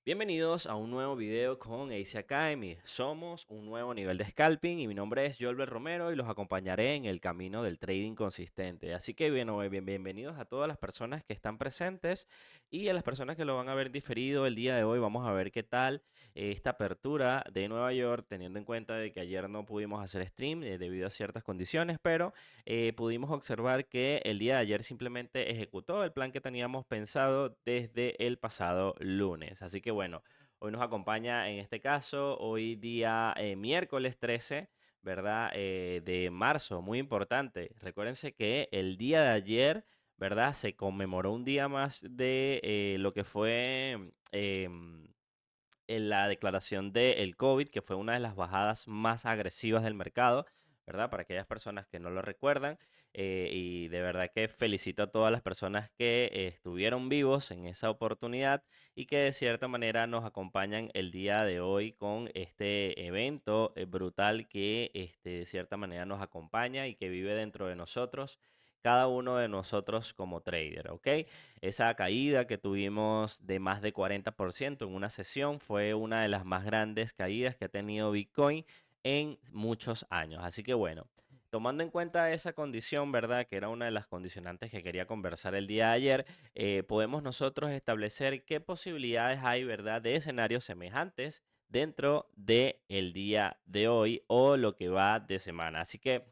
Bienvenidos a un nuevo video con Ace Academy. Somos un nuevo nivel de scalping y mi nombre es Jolber Romero y los acompañaré en el camino del trading consistente. Así que bienvenidos a todas las personas que están presentes y a las personas que lo van a ver diferido el día de hoy. Vamos a ver qué tal esta apertura de Nueva York, teniendo en cuenta de que ayer no pudimos hacer stream debido a ciertas condiciones, pero pudimos observar que el día de ayer simplemente ejecutó el plan que teníamos pensado desde el pasado lunes. Así que bueno, hoy nos acompaña en este caso, hoy día miércoles 13, ¿verdad? De marzo, muy importante. Recuérdense que el día de ayer, ¿verdad? Se conmemoró un día más de lo que fue en la declaración del COVID, que fue una de las bajadas más agresivas del mercado, ¿verdad? Para aquellas personas que no lo recuerdan. Y de verdad que felicito a todas las personas que estuvieron vivos en esa oportunidad y que de cierta manera nos acompañan el día de hoy con este evento brutal que de cierta manera nos acompaña y que vive dentro de nosotros cada uno de nosotros como trader, ¿ok? Esa caída que tuvimos de más de 40% en una sesión fue una de las más grandes caídas que ha tenido Bitcoin en muchos años. Así que bueno, tomando en cuenta esa condición, ¿verdad? Que era una de las condicionantes que quería conversar el día de ayer, podemos nosotros establecer qué posibilidades hay, ¿verdad? De escenarios semejantes dentro del día de hoy o lo que va de semana. Así que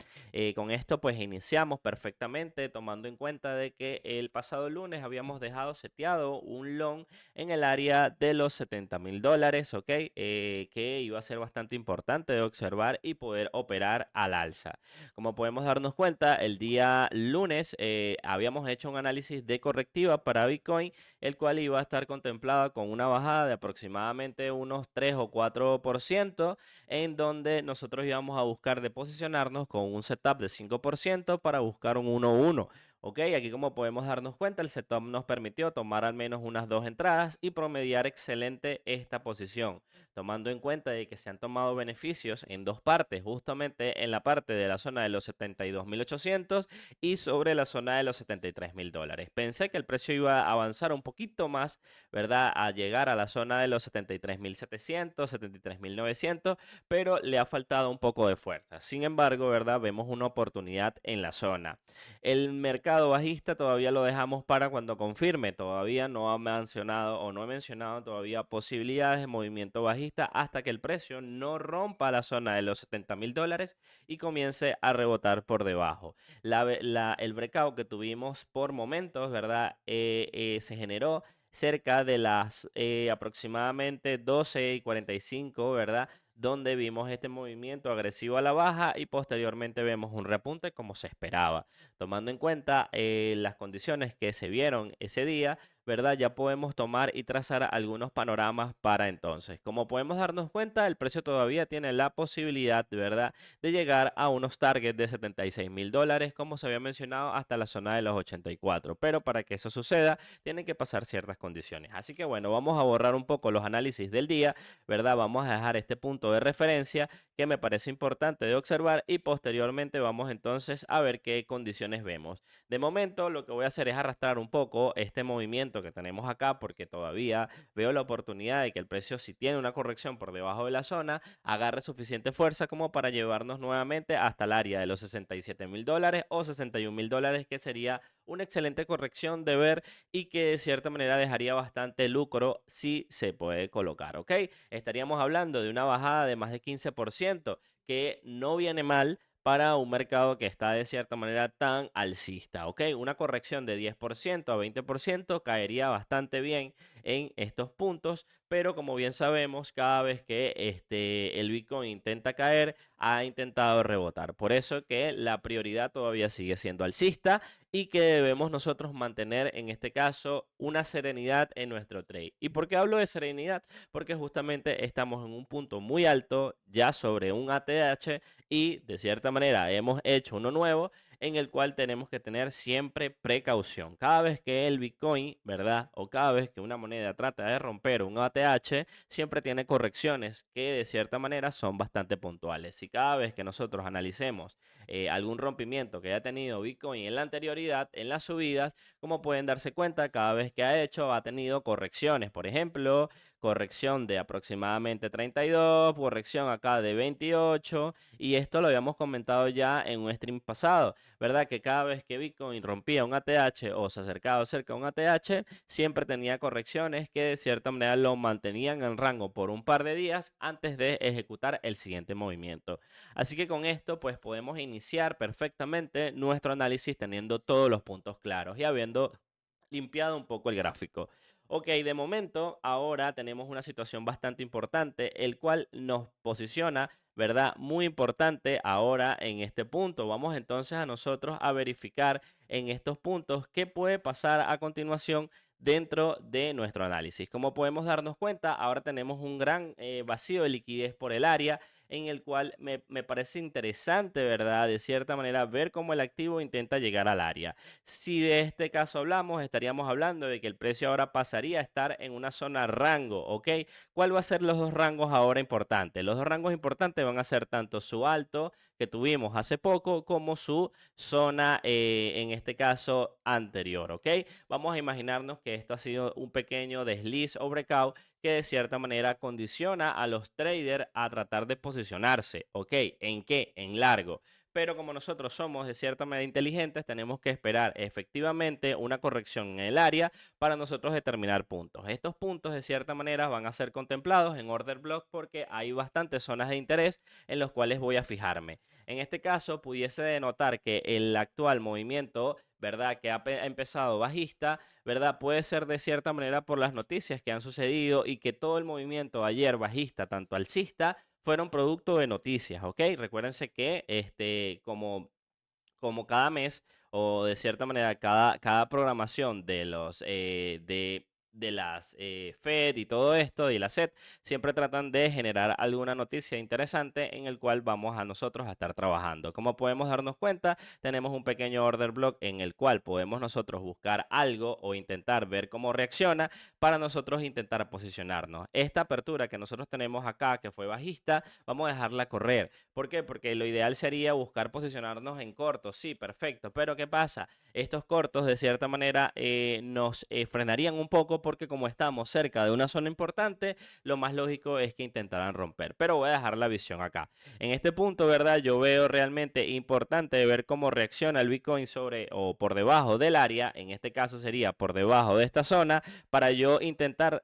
con esto pues iniciamos perfectamente tomando en cuenta de que el pasado lunes habíamos dejado seteado un long en el área de los $70,000, ¿ok? Que iba a ser bastante importante de observar y poder operar al alza. Como podemos darnos cuenta, el día lunes habíamos hecho un análisis de correctiva para Bitcoin, el cual iba a estar contemplado con una bajada de aproximadamente unos 3 o 4%, en donde nosotros íbamos a buscar de posicionarnos con un setup de 5% para buscar un 1-1. Ok, aquí como podemos darnos cuenta, el setup nos permitió tomar al menos unas dos entradas y promediar excelente esta posición, tomando en cuenta de que se han tomado beneficios en dos partes, justamente en la parte de la zona de los 72,800 y sobre la zona de los $73,000. Pensé que el precio iba a avanzar un poquito más, ¿verdad? A llegar a la zona de los 73,700, 73,900, pero le ha faltado un poco de fuerza. Sin embargo, ¿verdad? Vemos una oportunidad en la zona. El mercado bajista todavía lo dejamos para cuando confirme. Todavía no ha mencionado o no he mencionado todavía posibilidades de movimiento bajista hasta que el precio no rompa la zona de los $70,000 y comience a rebotar por debajo. El breakout que tuvimos por momentos, ¿verdad? Se generó cerca de las aproximadamente 12:45, ¿verdad? Donde vimos este movimiento agresivo a la baja y posteriormente vemos un repunte como se esperaba. Tomando en cuenta las condiciones que se vieron ese día, ¿verdad? Ya podemos tomar y trazar algunos panoramas para entonces. Como podemos darnos cuenta, el precio todavía tiene la posibilidad, ¿verdad? De llegar a unos targets de $76,000, como se había mencionado, hasta la zona de los 84. Pero para que eso suceda, tienen que pasar ciertas condiciones. Así que bueno, vamos a borrar un poco los análisis del día, ¿verdad? Vamos a dejar este punto de referencia que me parece importante de observar y posteriormente vamos entonces a ver qué condiciones vemos. De momento lo que voy a hacer es arrastrar un poco este movimiento que tenemos acá porque todavía veo la oportunidad de que el precio, si tiene una corrección por debajo de la zona, agarre suficiente fuerza como para llevarnos nuevamente hasta el área de los $67,000 o $61,000, que sería una excelente corrección de ver y que de cierta manera dejaría bastante lucro si se puede colocar, ¿ok? Estaríamos hablando de una bajada de más de 15%, que no viene mal para un mercado que está de cierta manera tan alcista, ¿ok? Una corrección de 10% a 20% caería bastante bien en estos puntos, pero como bien sabemos, cada vez que el Bitcoin intenta caer, ha intentado rebotar. Por eso que la prioridad todavía sigue siendo alcista y que debemos nosotros mantener en este caso una serenidad en nuestro trade. ¿Y por qué hablo de serenidad? Porque justamente estamos en un punto muy alto ya sobre un ATH y de cierta manera hemos hecho uno nuevo en el cual tenemos que tener siempre precaución. Cada vez que el Bitcoin, ¿verdad? O cada vez que una moneda trata de romper un ATH, siempre tiene correcciones que de cierta manera son bastante puntuales. Y cada vez que nosotros analicemos algún rompimiento que haya tenido Bitcoin en la anterioridad, en las subidas, como pueden darse cuenta, cada vez que ha hecho ha tenido correcciones. Por ejemplo, corrección de aproximadamente 32, corrección acá de 28, y esto lo habíamos comentado ya en un stream pasado, ¿verdad? Que cada vez que Bitcoin rompía un ATH o se acercaba cerca a un ATH, siempre tenía correcciones que de cierta manera lo mantenían en rango por un par de días antes de ejecutar el siguiente movimiento. Así que con esto pues podemos iniciar perfectamente nuestro análisis teniendo todos los puntos claros y habiendo limpiado un poco el gráfico. Ok, de momento ahora tenemos una situación bastante importante, el cual nos posiciona, ¿verdad? Muy importante ahora en este punto. Vamos entonces a nosotros a verificar en estos puntos qué puede pasar a continuación dentro de nuestro análisis. Como podemos darnos cuenta, ahora tenemos un gran vacío de liquidez por el área en el cual me parece interesante, ¿verdad? De cierta manera, ver cómo el activo intenta llegar al área. Si de este caso hablamos, estaríamos hablando de que el precio ahora pasaría a estar en una zona rango, ¿ok? ¿Cuál va a ser los dos rangos ahora importantes? Los dos rangos importantes van a ser tanto su alto que tuvimos hace poco como su zona, en este caso, anterior, ¿ok? Vamos a imaginarnos que esto ha sido un pequeño desliz o breakout que de cierta manera condiciona a los traders a tratar de posicionarse, ¿ok? ¿En qué? En largo. Pero como nosotros somos de cierta manera inteligentes, tenemos que esperar efectivamente una corrección en el área para nosotros determinar puntos. Estos puntos de cierta manera van a ser contemplados en order block porque hay bastantes zonas de interés en los cuales voy a fijarme. En este caso, pudiese denotar que el actual movimiento, ¿verdad? Que ha empezado bajista, ¿verdad? Puede ser de cierta manera por las noticias que han sucedido y que todo el movimiento ayer bajista, tanto alcista, fueron producto de noticias, ¿ok? Recuérdense que como cada mes o de cierta manera cada programación de de las Fed y todo esto y la SED siempre tratan de generar alguna noticia interesante en el cual vamos a nosotros a estar trabajando. Como podemos darnos cuenta, tenemos un pequeño order block en el cual podemos nosotros buscar algo o intentar ver cómo reacciona para nosotros intentar posicionarnos. Esta apertura que nosotros tenemos acá, que fue bajista, vamos a dejarla correr. ¿Por qué? Porque lo ideal sería buscar posicionarnos en cortos, sí, perfecto, pero ¿qué pasa? Estos cortos de cierta manera nos frenarían un poco porque como estamos cerca de una zona importante, lo más lógico es que intentaran romper, pero voy a dejar la visión acá. En este punto, ¿verdad? Yo veo realmente importante ver cómo reacciona el Bitcoin sobre o por debajo del área, en este caso sería por debajo de esta zona, para yo intentar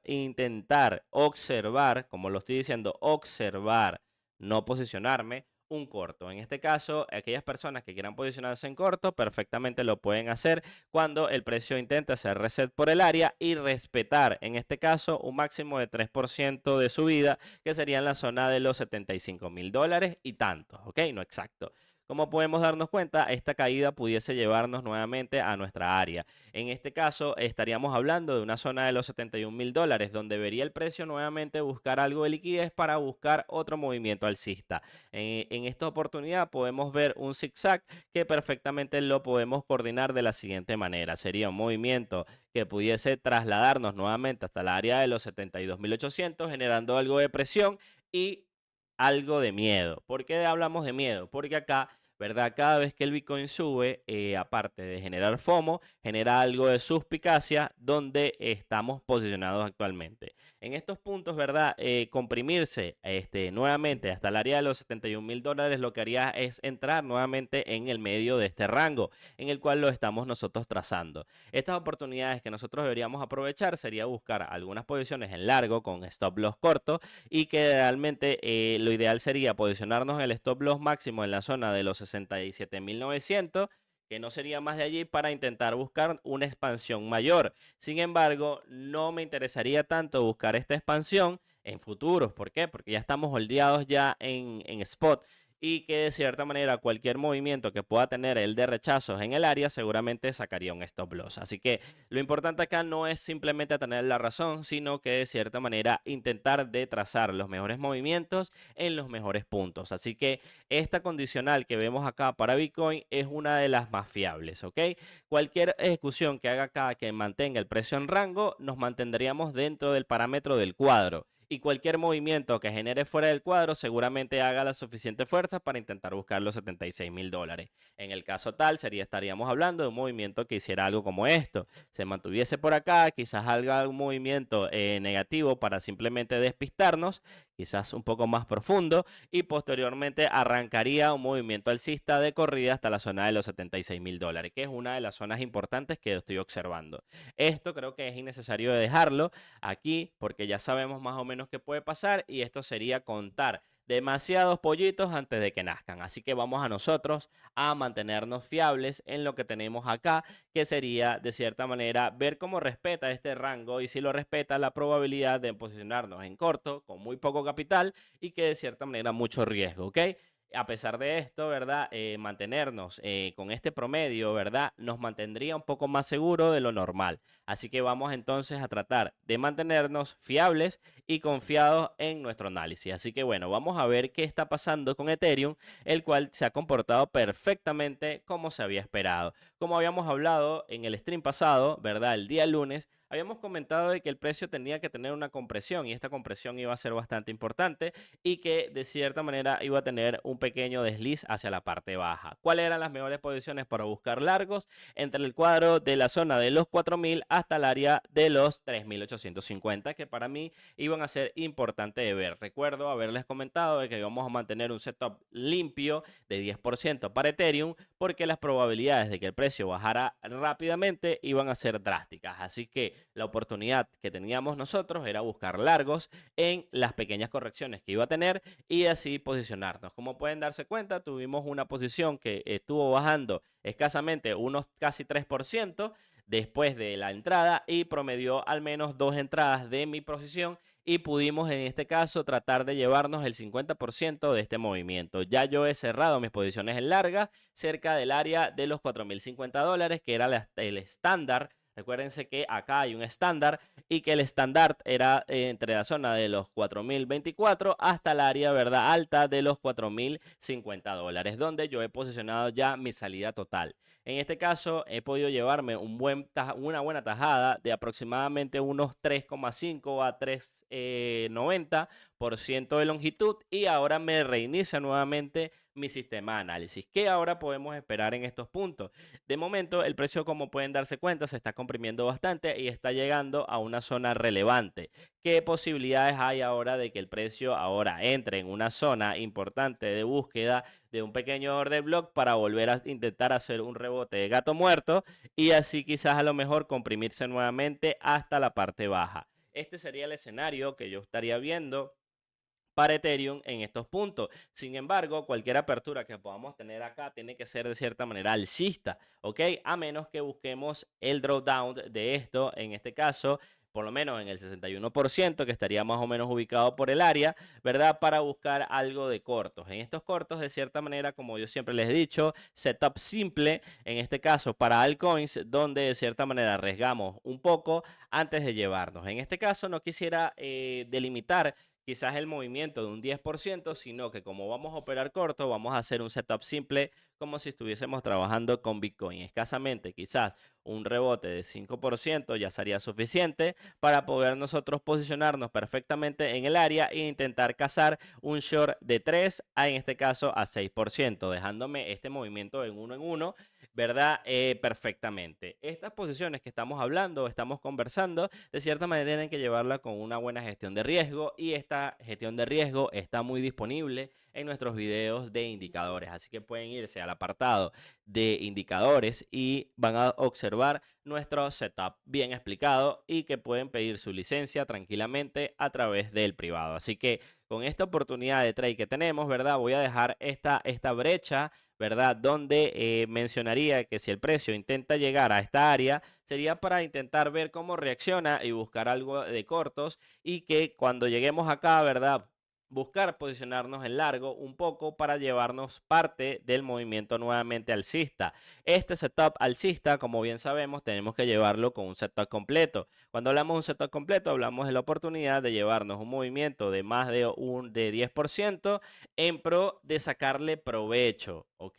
observar, como lo estoy diciendo, observar, no posicionarme, un corto. En este caso, aquellas personas que quieran posicionarse en corto, perfectamente lo pueden hacer cuando el precio intenta hacer reset por el área y respetar, en este caso, un máximo de 3% de subida, que sería en la zona de los $75,000 y tantos, ¿ok? No exacto. Como podemos darnos cuenta, esta caída pudiese llevarnos nuevamente a nuestra área. En este caso, estaríamos hablando de una zona de los $71,000, donde vería el precio nuevamente buscar algo de liquidez para buscar otro movimiento alcista. En esta oportunidad podemos ver un zigzag que perfectamente lo podemos coordinar de la siguiente manera. Sería un movimiento que pudiese trasladarnos nuevamente hasta el área de los 72,800, generando algo de presión y algo de miedo. ¿Por qué hablamos de miedo? Porque acá, ¿verdad? Cada vez que el Bitcoin sube, aparte de generar FOMO, genera algo de suspicacia donde estamos posicionados actualmente. En estos puntos, ¿verdad? Comprimirse nuevamente hasta el área de los $71,000 lo que haría es entrar nuevamente en el medio de este rango en el cual lo estamos nosotros trazando. Estas oportunidades que nosotros deberíamos aprovechar sería buscar algunas posiciones en largo con stop loss corto y que realmente lo ideal sería posicionarnos en el stop loss máximo en la zona de los 67,900, que no sería más de allí, para intentar buscar una expansión mayor. Sin embargo, no me interesaría tanto buscar esta expansión en futuros. ¿Por qué? Porque ya estamos holdeados ya en spot y que de cierta manera cualquier movimiento que pueda tener el de rechazos en el área seguramente sacaría un stop loss. Así que lo importante acá no es simplemente tener la razón, sino que de cierta manera intentar de trazar los mejores movimientos en los mejores puntos. Así que esta condicional que vemos acá para Bitcoin es una de las más fiables, ¿ok? Cualquier ejecución que haga acá que mantenga el precio en rango, nos mantendríamos dentro del parámetro del cuadro. y cualquier movimiento que genere fuera del cuadro seguramente haga la suficiente fuerza para intentar buscar los $76.000. En el caso tal, estaríamos hablando de un movimiento que hiciera algo como esto, se mantuviese por acá, quizás haga un movimiento negativo para simplemente despistarnos, quizás un poco más profundo, y posteriormente arrancaría un movimiento alcista de corrida hasta la zona de los $76.000, que es una de las zonas importantes que estoy observando. Esto creo que es innecesario de dejarlo aquí porque ya sabemos más o menos qué puede pasar y esto sería contar demasiados pollitos antes de que nazcan. Así que vamos a nosotros a mantenernos fiables en lo que tenemos acá, que sería de cierta manera ver cómo respeta este rango y si lo respeta la probabilidad de posicionarnos en corto con muy poco capital y que de cierta manera mucho riesgo, ¿ok? A pesar de esto, ¿verdad? Mantenernos con este promedio, ¿verdad? Nos mantendría un poco más seguro de lo normal. Así que vamos entonces a tratar de mantenernos fiables y confiados en nuestro análisis. Así que bueno, vamos a ver qué está pasando con Ethereum, el cual se ha comportado perfectamente como se había esperado. Como habíamos hablado en el stream pasado, ¿verdad? El día lunes, habíamos comentado de que el precio tenía que tener una compresión y esta compresión iba a ser bastante importante y que de cierta manera iba a tener un pequeño desliz hacia la parte baja. ¿Cuáles eran las mejores posiciones para buscar largos? Entre el cuadro de la zona de los 4.000 hasta el área de los 3.850, que para mí iban a ser importantes de ver. Recuerdo haberles comentado de que íbamos a mantener un setup limpio de 10% para Ethereum porque las probabilidades de que el precio bajara rápidamente iban a ser drásticas. Así que la oportunidad que teníamos nosotros era buscar largos en las pequeñas correcciones que iba a tener y así posicionarnos. Como pueden darse cuenta, tuvimos una posición que estuvo bajando escasamente unos casi 3% después de la entrada y promedió al menos 2 entradas de mi posición y pudimos en este caso tratar de llevarnos el 50% de este movimiento. Ya yo he cerrado mis posiciones en larga cerca del área de los $4.050, que era el estándar. Recuérdense que acá hay un estándar y que el estándar era entre la zona de los 4.024 hasta el área, ¿verdad?, alta de los $4.050, donde yo he posicionado ya mi salida total. En este caso he podido llevarme una buena tajada de aproximadamente unos 3,5 a 3,90% de longitud y ahora me reinicia nuevamente mi sistema de análisis. ¿Qué ahora podemos esperar en estos puntos? De momento el precio, como pueden darse cuenta, se está comprimiendo bastante y está llegando a una zona relevante. ¿Qué posibilidades hay ahora de que el precio ahora entre en una zona importante de búsqueda de un pequeño order block para volver a intentar hacer un rebote de gato muerto y así quizás a lo mejor comprimirse nuevamente hasta la parte baja? Este sería el escenario que yo estaría viendo para Ethereum en estos puntos. Sin embargo, cualquier apertura que podamos tener acá tiene que ser de cierta manera alcista, ¿ok? A menos que busquemos el drawdown de esto, en este caso, por lo menos en el 61%, que estaría más o menos ubicado por el área, ¿verdad? Para buscar algo de cortos. En estos cortos, de cierta manera, como yo siempre les he dicho, setup simple, en este caso para altcoins, donde de cierta manera arriesgamos un poco antes de llevarnos. En este caso, no quisiera delimitar quizás el movimiento de un 10%, sino que como vamos a operar corto, vamos a hacer un setup simple como si estuviésemos trabajando con Bitcoin. Escasamente, quizás un rebote de 5% ya sería suficiente para poder nosotros posicionarnos perfectamente en el área e intentar cazar un short de 3 a, en este caso, a 6%, dejándome este movimiento en uno, ¿verdad? Perfectamente. Estas posiciones que estamos hablando, estamos conversando, de cierta manera tienen que llevarla con una buena gestión de riesgo y esta gestión de riesgo está muy disponible en nuestros videos de indicadores. Así que pueden irse al apartado de indicadores y van a observar nuestro setup bien explicado y que pueden pedir su licencia tranquilamente a través del privado. Así que con esta oportunidad de trade que tenemos, ¿verdad? Voy a dejar esta brecha, ¿verdad? Donde mencionaría que si el precio intenta llegar a esta área, sería para intentar ver cómo reacciona y buscar algo de cortos y que cuando lleguemos acá, ¿verdad?, buscar posicionarnos en largo un poco para llevarnos parte del movimiento nuevamente alcista. Este setup alcista, como bien sabemos, tenemos que llevarlo con un setup completo. Cuando hablamos de un setup completo, hablamos de la oportunidad de llevarnos un movimiento de más de 10% en pro de sacarle provecho, ¿ok?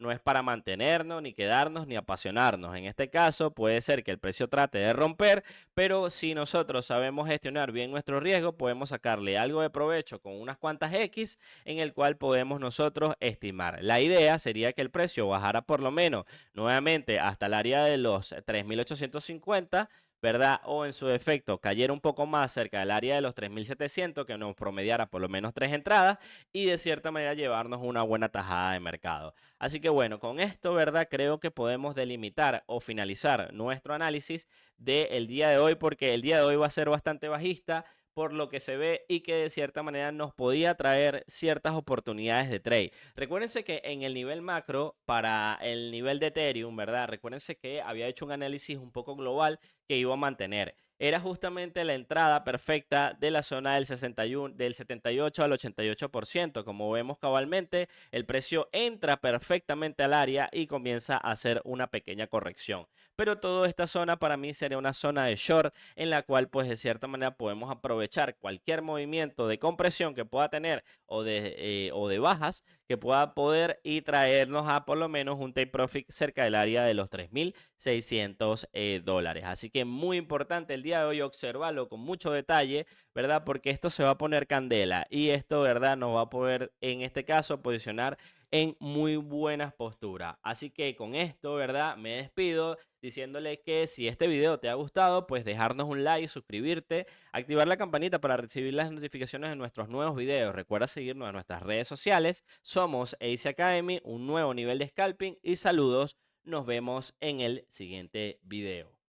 no es para mantenernos, ni quedarnos, ni apasionarnos. En este caso puede ser que el precio trate de romper, pero si nosotros sabemos gestionar bien nuestro riesgo, podemos sacarle algo de provecho con unas cuantas X en el cual podemos nosotros estimar. La idea sería que el precio bajara por lo menos nuevamente hasta el área de los 3.850, ¿verdad? O en su defecto cayera un poco más cerca del área de los 3.700, que nos promediara por lo menos 3 entradas y de cierta manera llevarnos una buena tajada de mercado. Así que bueno, con esto, ¿verdad? Creo que podemos delimitar o finalizar nuestro análisis del día de hoy, porque el día de hoy va a ser bastante bajista por lo que se ve y que de cierta manera nos podía traer ciertas oportunidades de trade. Recuérdense que en el nivel macro, para el nivel de Ethereum, ¿verdad? Recuérdense que había hecho un análisis un poco global que iba a mantener. Era justamente la entrada perfecta de la zona del 61, del 78 al 88%. Como vemos cabalmente, el precio entra perfectamente al área y comienza a hacer una pequeña corrección. Pero toda esta zona para mí sería una zona de short en la cual pues de cierta manera podemos aprovechar cualquier movimiento de compresión que pueda tener o de bajas que pueda poder y traernos a por lo menos un take profit cerca del área de los 3.600 dólares. Así que muy importante el día de hoy observarlo con mucho detalle, ¿verdad? Porque esto se va a poner candela y esto, ¿verdad? Nos va a poder en este caso posicionar en muy buenas posturas. Así que con esto, ¿verdad? Me despido diciéndole que si este video te ha gustado, pues dejarnos un like, suscribirte, activar la campanita para recibir las notificaciones de nuestros nuevos videos. Recuerda seguirnos en nuestras redes sociales. Somos Ace Academy, un nuevo nivel de scalping y saludos. Nos vemos en el siguiente video.